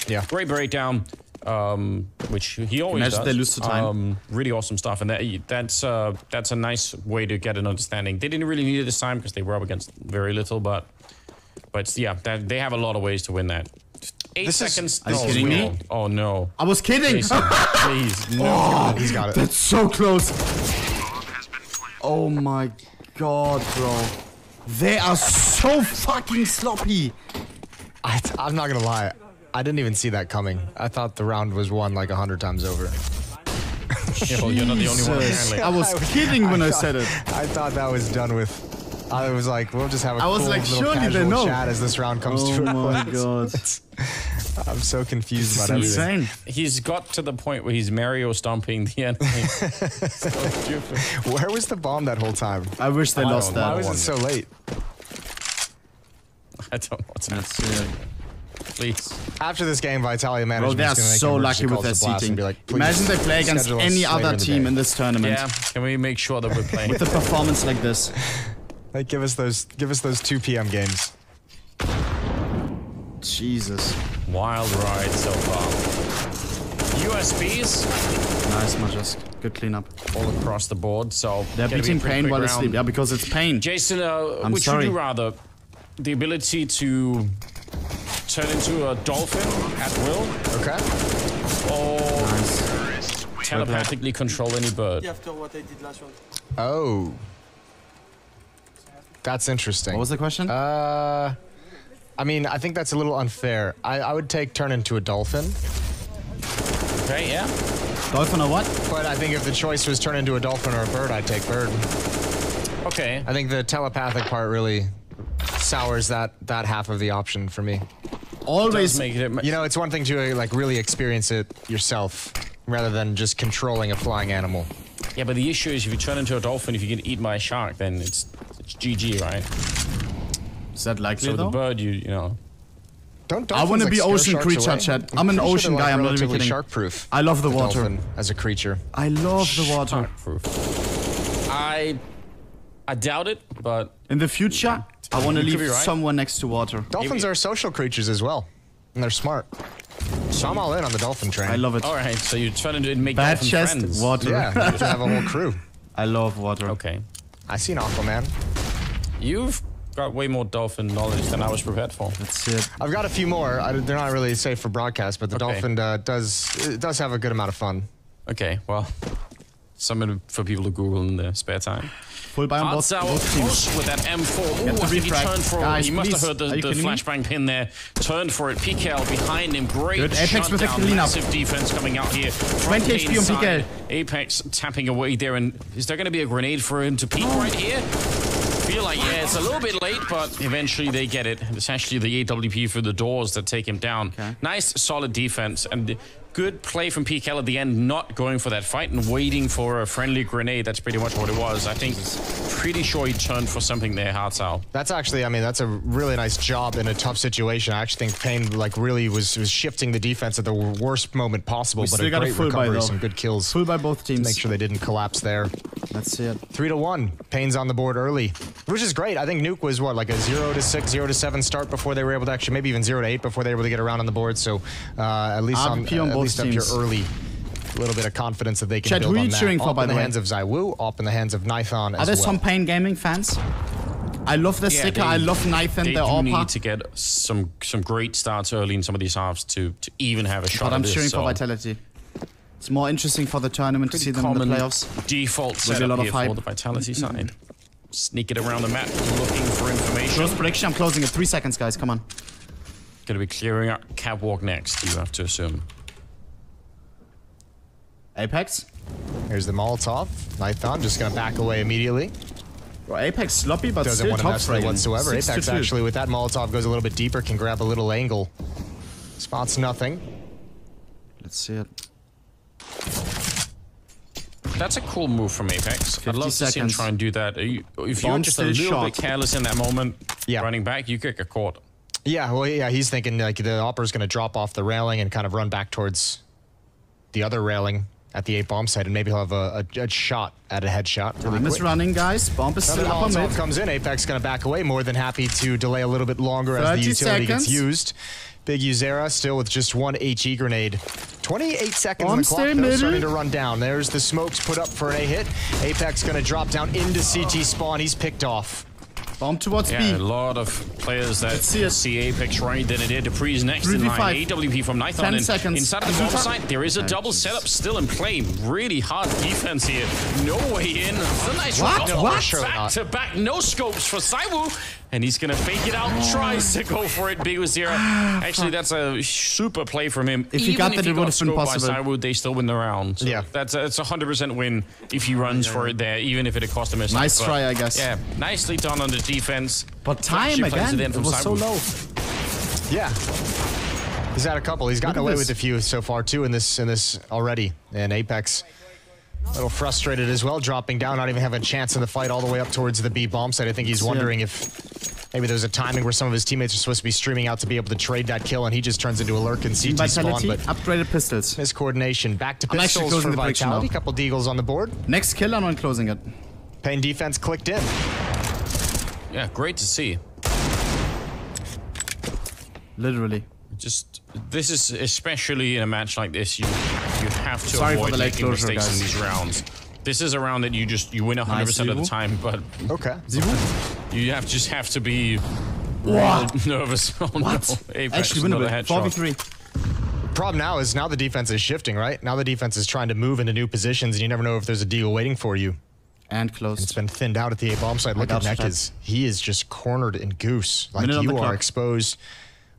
Yeah. Great breakdown, which he always does. They lose to time. Really awesome stuff, and that's a nice way to get an understanding. They didn't really need it this time because they were up against very little, but yeah, they have a lot of ways to win that. 8 seconds. Are you kidding me? Oh no! I was kidding. Please, no. Oh, he's got it. That's so close. Oh my god, bro. They are so fucking sloppy. I'm not gonna lie. I didn't even see that coming. I thought the round was won like 100 times over. You're not the only one, apparently. I was kidding when I said it. I thought that was done with. I was like, we'll just have a cool little casual chat as this round comes to a close. Oh my god. I'm so confused about everything. Insane. He's got to the point where he's Mario stomping the enemy. So stupid. Where was the bomb that whole time? I wish they lost that. Why was it so late? I don't know what's happening. Please. After this game, Vitalia management. Bro, they are so lucky with their seating. Like, imagine they play against any other team in this tournament. Yeah, can we make sure that we're playing with a performance like this? Like, give us those 2 p.m. games. Jesus. Wild ride so far. USBs. Nice, Majas. Good cleanup. All across the board, so... They're beating Pain while asleep. Yeah, because it's Pain. Jason, which would you rather? The ability to turn into a dolphin at will? Okay. Or nice. Telepathically control any bird? After what I did last round. Oh. That's interesting. What was the question? I mean, I think that's a little unfair. I would take turn into a dolphin. Okay, yeah. Dolphin or what? But I think if the choice was turn into a dolphin or a bird, I'd take bird. Okay. I think the telepathic part really sours that half of the option for me. Always make it. You know, it's one thing to like really experience it yourself rather than just controlling a flying animal. Yeah, but the issue is if you turn into a dolphin, if you get eaten by a shark, then it's GG, right? Is that likely so though? the bird, you know. I want to be ocean creature, chat. I'm an ocean guy. I'm not even kidding. Shark-proof. I love the water as a creature. I love the water. Shark-proof. I doubt it, but in the future, I want to leave someone next to water. Dolphins are social creatures as well, and they're smart. So I'm all in on the dolphin train. I love it. All right, so you turn into make bad dolphin chest friends. water. Yeah, you have a whole crew. I love water. Okay. I see an Aquaman. You've got way more dolphin knowledge than I was prepared for. That's it. I've got a few more. They're not really safe for broadcast, but the dolphin does have a good amount of fun. Okay, well, something for people to Google in their spare time. Full buy on both teams. With that M4. Ooh, I think he turned for it. He must have heard the flashbang pin there. Turned for it. PKL behind him. Great shutdown. Massive defense coming out here. 20 HP on PKL. Apex tapping away there. And is there going to be a grenade for him to peek right here? Feel like, yeah, it's a little bit late, but eventually they get it. It's actually the AWP through the doors that take him down. Okay. Nice, solid defense. And good play from PKL at the end, not going for that fight and waiting for a friendly grenade. That's pretty much what it was. I think, pretty sure he turned for something there, Hartzau. That's actually, I mean, that's a really nice job in a tough situation. I actually think Payne, like, really was shifting the defense at the worst moment possible, but a great recovery, some good kills. Full by both teams. Make sure they didn't collapse there. Let's see it. 3-1. Payne's on the board early, which is great. I think Nuke was, what, like a 0-6, 0-7 start before they were able to actually, maybe even 0-8 before they were able to get around on the board. So at least on both teams. Up here early, a little bit of confidence that they can build on that. Cheering for, by the way? Up in the hands of Zywoo, up in the hands of Nithon as well. Are there some Pain Gaming fans? I love the sticker. I love Nithon. They do need to get some great starts early in some of these halves to even have a shot. But I'm cheering for Vitality. It's more interesting for the tournament to see them in the playoffs. Default setup here for the Vitality side. Sneak it around the map, looking for information. Close prediction. I'm closing it. 3 seconds, guys. Come on. Gonna be clearing out catwalk next, you have to assume. Apex. Here's the Molotov. Nithon just gonna back away immediately. Bro, Apex sloppy, but doesn't still want to mess with it whatsoever. Apex actually with that Molotov goes a little bit deeper, can grab a little angle. Spots nothing. Let's see it. That's a cool move from Apex. I'd love to see him try and do that. If you're just a little bit careless in that moment, running back, you could get caught. Yeah, well, yeah, he's thinking like the opera's going to drop off the railing and kind of run back towards the other railing at the 8 bomb site, and maybe he'll have a shot at a headshot. Time is running, guys. Bomb is still up on mid. Comes in. Apex going to back away. More than happy to delay a little bit longer as the utility gets used. Big Uzera still with just one HE grenade. 28 seconds on the clock, though, starting to run down. There's the smokes put up for an A hit. Apex gonna drop down into CT spawn. He's picked off. Bomb towards B. A lot of players that see Apex right than it is. Dupree's next in line. AWP from Nython. 10 seconds. Inside of the bomb site, there is a double setup still in play. Really hard defense here. No way in. It's a nice what? round. What? Back to back, no scopes for Zywoo. And he's gonna fake it out and tries to go for it. Big Uzera. Actually, that's a super play from him. If he got that, it would have been possible. By Zywoo, they still win the round. So yeah, that's a 100% win if he runs for it there, even if it cost him a nice try, I guess. Yeah, nicely done on the defense. But time again, it was so low. Yeah, he's had a couple. He's gotten away with a few so far too in this already. And Apex, a little frustrated as well, dropping down, not even having a chance in the fight all the way up towards the B bomb site. I think he's wondering if maybe there's a timing where some of his teammates are supposed to be streaming out to be able to trade that kill, and he just turns into a lurk in CT spawn. But upgraded pistols. His coordination. Back to pistols for Vitality. Couple deagles on the board. Next kill and I'm closing it. Pain defense clicked in. Yeah, great to see. Literally. Just, this is, especially in a match like this, you have to avoid making mistakes in these rounds. This is a round that you win 100% of the time, but okay, Zywoo, you just have to be nervous. Oh, what? No. Actually, win a 4v3. Problem now is the defense is shifting, right? Now the defense is trying to move into new positions, and you never know if there's a deal waiting for you. And close. And it's been thinned out at the A bomb side. Look at Neck, he is just cornered in Goose. Like you are exposed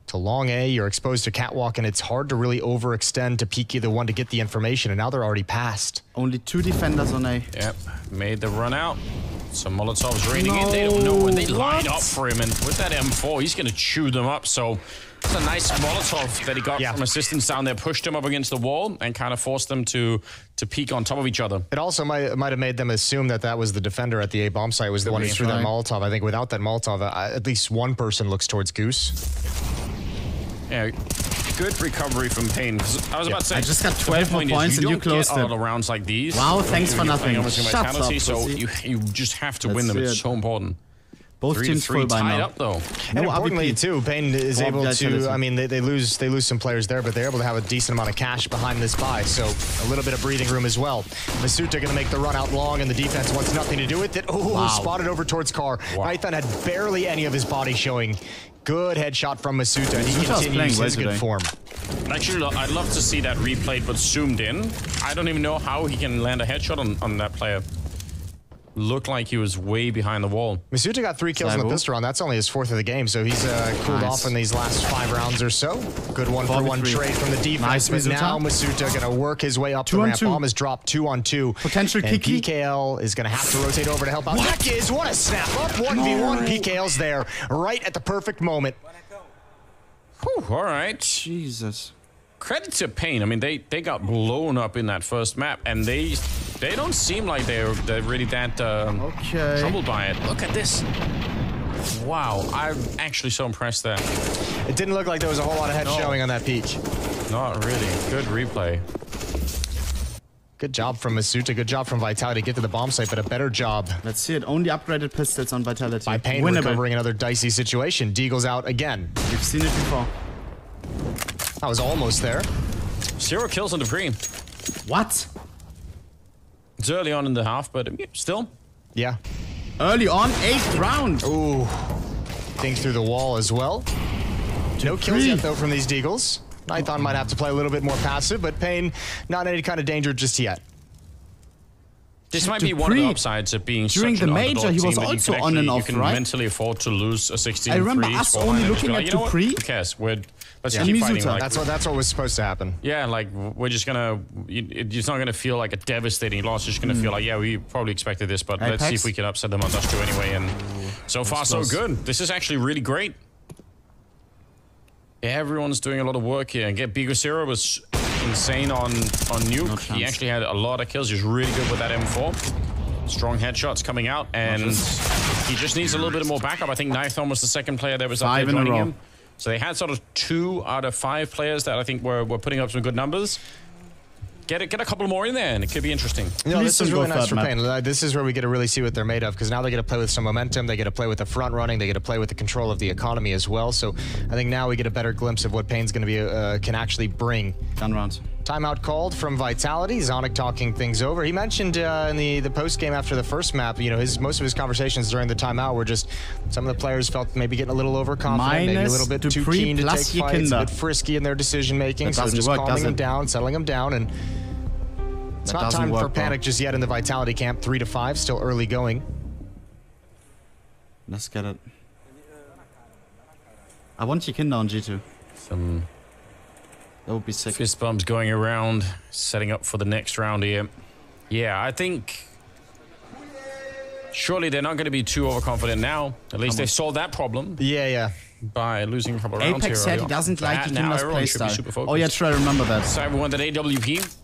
to long A, you're exposed to catwalk, and it's hard to really overextend to peek either one to get the information, and now they're already past. Only 2 defenders on A. Yep, made the run out. Some Molotovs raining in. They don't know when they line up for him, and with that M4, he's going to chew them up. So it's a nice Molotov that he got from assistance down there, pushed him up against the wall, and kind of forced them to peek on top of each other. It also might have made them assume that was the defender at the A bomb site, was the one who threw that Molotov. I think without that Molotov, at least one person looks towards Goose. Yeah, good recovery from Pain. I was about to say, I just got 12 more points and you closed it. You don't get a lot of rounds like these. Wow, thanks for nothing. Shut up, so you just have to win them. It's so important. Both teams full by tied now. up though. And importantly too, Pain is able to, I mean, they lose some players there, but they're able to have a decent amount of cash behind this buy, so a little bit of breathing room as well. Masuta gonna make the run out long, and the defense wants nothing to do with it. Oh, spotted over towards Car. Nython had barely any of his body showing. Good headshot from Masuta, and he continues his good form. Actually, I'd love to see that replayed, but zoomed in. I don't even know how he can land a headshot on that player. Looked like he was way behind the wall. Masuta got 3 kills in the pistol round. That's only his 4th of the game, so he's cooled off in these last 5 rounds or so. Good 1-for-1 trade from the defense, but now Masuta gonna work his way up the ramp. Bomb is dropped 2-on-2. Potential and PKL is gonna have to rotate over to help out. What a snap up. 1v1. PKL's there right at the perfect moment. Whew, all right. Jesus. Credit to Pain. I mean, they got blown up in that first map, and they don't seem like they're really that troubled by it. Look at this. Wow, I'm actually so impressed there. It didn't look like there was a whole lot of head showing on that peak. Not really. Good replay. Good job from Masuta. Good job from Vitality to get to the bomb site, but a better job. Let's see it. Only upgraded pistols on Vitality. By Pain recovering another dicey situation. Deagle's out again. We've seen it before. I was almost there. 0 kills on Dupree. What? It's early on in the half, but still. Yeah. Early on, 8th round. Ooh. Ding through the wall as well. No kills yet, though, from these Deagles. Nython might have to play a little bit more passive, but Pain not in any kind of danger just yet. This might be one of the upsides of being during such the major. He was also on and off, right? You can mentally afford to lose a 16-3. I remember us only looking at Dupree. Who cares? Let's keep fighting. Like, that's what was supposed to happen. Yeah, like we're just gonna. It's not gonna feel like a devastating loss. It's just gonna feel like, yeah, we probably expected this, but let's see if we can upset them on Dust 2 anyway. And so far, so good. This is actually really great. Yeah, everyone's doing a lot of work here. And Big Uzera was insane on Nuke. He actually had a lot of kills. He was really good with that M4. Strong headshots coming out, and he just needs a little bit more backup. I think Nython was the second player that was up there joining him. So they had sort of 2 out of 5 players that I think were putting up some good numbers. Get a couple more in there, and it could be interesting. You know, this is really nice for Pain. This is where we get to really see what they're made of, because now they get to play with some momentum, they get to play with the front running, they get to play with the control of the economy as well. So I think now we get a better glimpse of what Pain's going to be can actually bring. Done rounds. Timeout called from Vitality. Zonic talking things over. He mentioned in the post game after the first map, you know, most of his conversations during the timeout were just some of the players felt maybe getting a little overconfident, maybe a little bit too keen to take fights, a bit frisky in their decision making. So just calming them down, settling them down, and it's not time for panic just yet in the Vitality camp. 3 to 5, still early going. Let's get it. I want Chikinda on G2. That would be sick. Fist bumps going around, setting up for the next round here. Yeah, I think surely they're not going to be too overconfident now. At least they solved that problem. Yeah. By losing a couple of rounds here. Apex said he doesn't like Chikinda's playstyle. Oh yeah, true, I remember that. Zywoo won that AWP.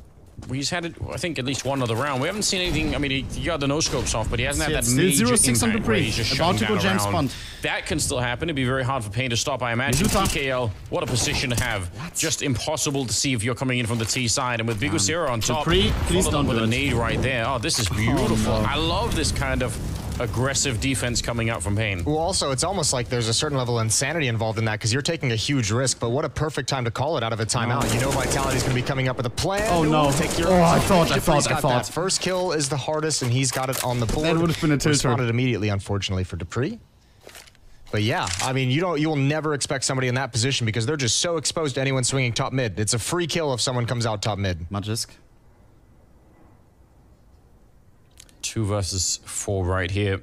He's had, I think, at least one other round. We haven't seen anything. I mean, he got the no-scopes off, but he hasn't had that major impact where he's just shutting down a round. That can still happen. It'd be very hard for Pain to stop, I imagine. PKL, what a position to have. Just impossible to see if you're coming in from the T side. And with Bigosera on top, please don't with a nade right there. Oh, this is beautiful. I love this kind of aggressive defense coming out from Pain. Well, also, it's almost like there's a certain level of insanity involved in that, because you're taking a huge risk, but what a perfect time to call it out of a timeout. You know Vitality's going to be coming up with a plan. Oh, no. Take your I thought. That first kill is the hardest, and he's got it on the board. That would have been a tilter. Responded immediately, unfortunately, for Dupree. But yeah, I mean, you will never expect somebody in that position, because they're just so exposed to anyone swinging top mid. It's a free kill if someone comes out top mid. Magisk. 2 versus 4 right here.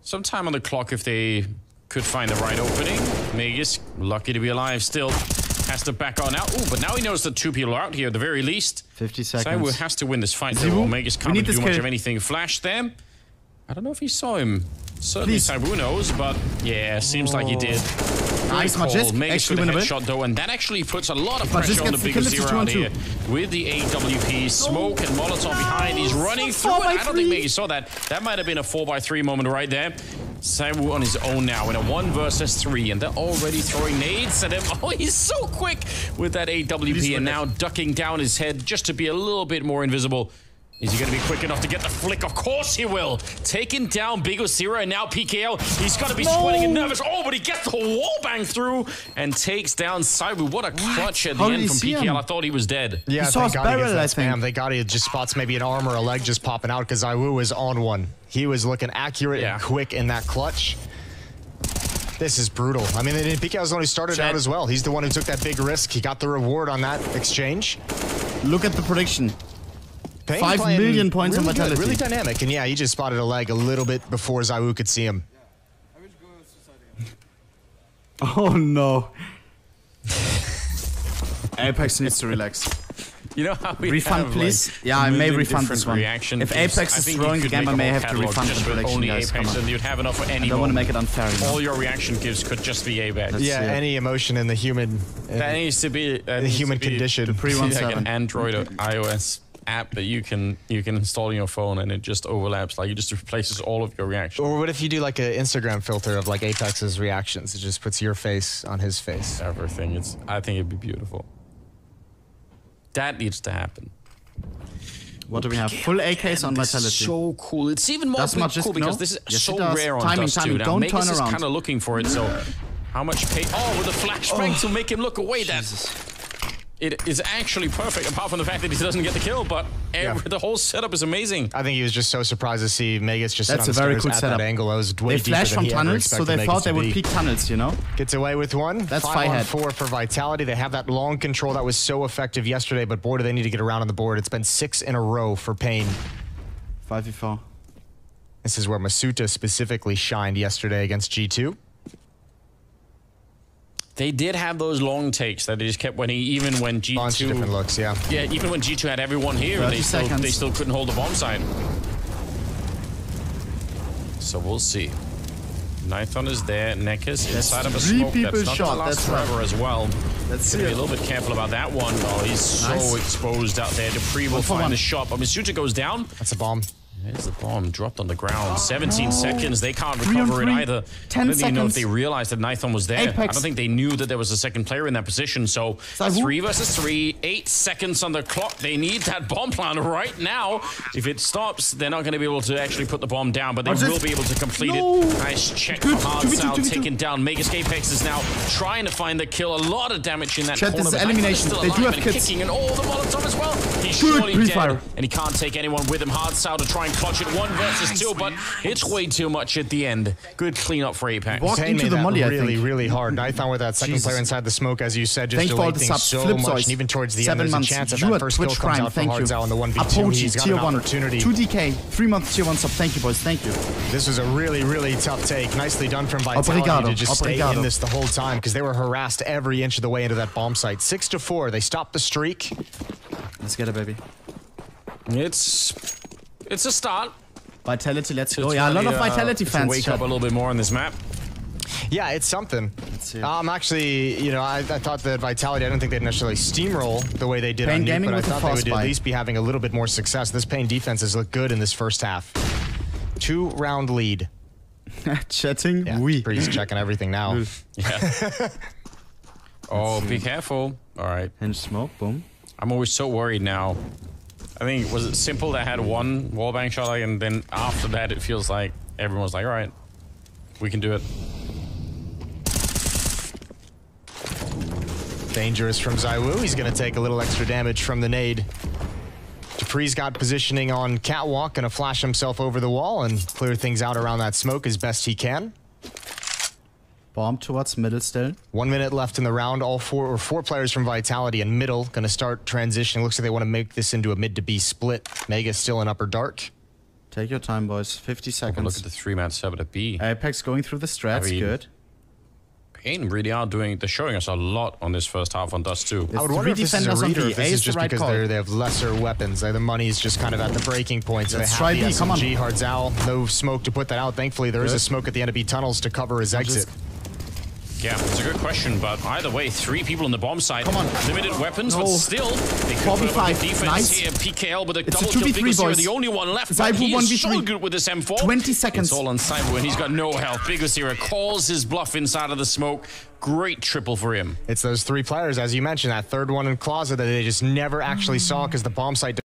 Some time on the clock if they could find the right opening. Magus, lucky to be alive still, has to back on out. Ooh, but now he knows that 2 people are out here at the very least. 50 seconds. Zywoo has to win this fight. Zywoo, Magus can't do much of anything. Flash there. I don't know if he saw him. Certainly Zywoo knows, but yeah, seems like he did. Nice, Magisk. Magus with a headshot though, and that actually puts a lot of pressure on the Bigosera out here. With the AWP, smoke and Molotov behind, he's running through it. I don't think Magus saw that. That might have been a 4x3 moment right there. Zywoo on his own now in a 1 versus 3, and they're already throwing nades at him. Oh, he's so quick with that AWP, and now ducking down his head just to be a little bit more invisible. Is he going to be quick enough to get the flick? Of course he will. Taking down Bigosera, and now PKL. He's got to be sweating and nervous. Oh, but he gets the wall bang through and takes down Zywoo. What a clutch at the end from PKL. I thought he was dead. Yeah, thank God he gets that spam. Thank God he just spots maybe an arm or a leg just popping out, because Zywoo was on one. He was looking accurate and quick in that clutch. This is brutal. I mean, PKL was the one who started out as well. He's the one who took that big risk. He got the reward on that exchange. Look at the prediction. Pain 5 million points really on Vitality. Really dynamic, and yeah, he just spotted a leg a little bit before Zywoo could see him. Oh no. Apex needs to relax. You know how we refund, have, please? Like, yeah, I may refund this one. If Apex is throwing the game, I may have to refund the prediction, only guys. Apex, and you'd have enough for any. I don't want to make it unfair. All your reaction gives could just be Apex. Yeah, any emotion in the human. That needs to be the human condition. Like an Android or iOS app that you can install on your phone, and it just overlaps, like it just replaces all of your reactions. Or what if you do like an Instagram filter of like Apex's reactions? It just puts your face on his face. Everything. I think it'd be beautiful. That needs to happen. What do we have? Full AKs on Vitality. So cool. It's even more cool because this is so rare on Dust 2. Now, Magus is kind of looking for it, so how much pay? Oh, with a flashbang to make him look away. It is actually perfect, apart from the fact that he doesn't get the kill, but the whole setup is amazing. I think he was just so surprised to see Magus just sit on the stairs at that angle. That was way deeper than he ever expected. They flashed from tunnels, so they thought they would peek tunnels, you know? Gets away with one. That's 5-on-4 for Vitality. They have that long control that was so effective yesterday, but boy, do they need to get around on the board. It's been 6 in a row for Pain. 5v4. This is where Masuta specifically shined yesterday against G2. They did have those long takes that they just kept winning, even when G2... Bunch of different looks, yeah. Yeah, even when G2 had everyone here, they still couldn't hold the bomb site. So we'll see. Nython is there, Nekis inside of a smoke. That's not gonna last forever as well. Let's see. Be a little bit careful about that one. Oh, he's so exposed out there. Dupree will find the shot, but Masuta goes down. That's a bomb. There's the bomb dropped on the ground. 17 seconds. They can't recover it either. 10 I don't even know if seconds. they realized that Nithon was there. Apex. I don't think they knew that there was a second player in that position. So Zywoo. 3 versus 3, 8 seconds on the clock. They need that bomb plant right now. If it stops, they're not going to be able to actually put the bomb down, but they will be able to complete it. Nice check for Hardsal, taking down Megas. Apex is now trying to find the kill. A lot of damage in that corner. This is elimination. They do have kits. Kicking and all the Molotov as well. He's surely dead, and he can't take anyone with him. Hardsal to try and clutch it 1 versus 2, but it's way too much at the end. Good cleanup for Apex. Walk into the molly, really hard. Nithon with that second player inside the smoke, as you said, just delayed things so much. And even towards the end, there's a chance that that first kill comes out for Hardsal in the 1v2. He's got an opportunity. 2DK, 3 months tier 1 sub. Thank you, boys. Thank you. This was a really tough take. Nicely done from Vitality to just stay in this the whole time, because they were harassed every inch of the way into that bomb site. 6-4. They stopped the streak. Let's get it, baby. It's a start. Vitality, let's go. Yeah, a lot of Vitality fans. Wake up a little bit more on this map. Yeah, it's something. Actually, you know, I thought that Vitality, I didn't think they'd necessarily steamroll the way they did on Nuke, but I thought they would at least be having a little bit more success. This Pain defense has looked good in this first half. 2-round lead. Chatting? Yeah, Oui. Breeze checking everything now. Yeah. Oh, be careful. All right. And smoke, boom. I'm always so worried now. I think, was it Simple that had one wallbang shot, and then after that it feels like everyone's like, all right, we can do it. Dangerous from Zywoo. He's going to take a little extra damage from the nade. Dupree's got positioning on Catwalk, going to flash himself over the wall and clear things out around that smoke as best he can. Bomb towards middle still. 1 minute left in the round. All four players from Vitality and middle going to start transitioning. Looks like they want to make this into a mid to B split. Mega still in upper dark. Take your time, boys. 50 seconds. Look at the 3-man sub at B. Apex going through the strats. Good. Pain really are they're showing us a lot on this first half on Dust 2. I would wonder if this is a reader, if this is just because they have lesser weapons. The money's just kind of at the breaking point. So they have the SMG, Hardzal, no smoke to put that out. Thankfully, there is a smoke at the end of B tunnels to cover his exit. Yeah, it's a good question, but either way, 3 people on the bomb side. Come on. Limited weapons, but still, they could put up a good defense here. PKL with a double kill. Biggest here, the only one left. Zywoo he is so good with this M4. 20 seconds. It's all on Zywoo, and he's got no health. Biggest here calls his bluff inside of the smoke. Great triple for him. It's those 3 players, as you mentioned, that third one in Closet that they just never actually saw because the bomb site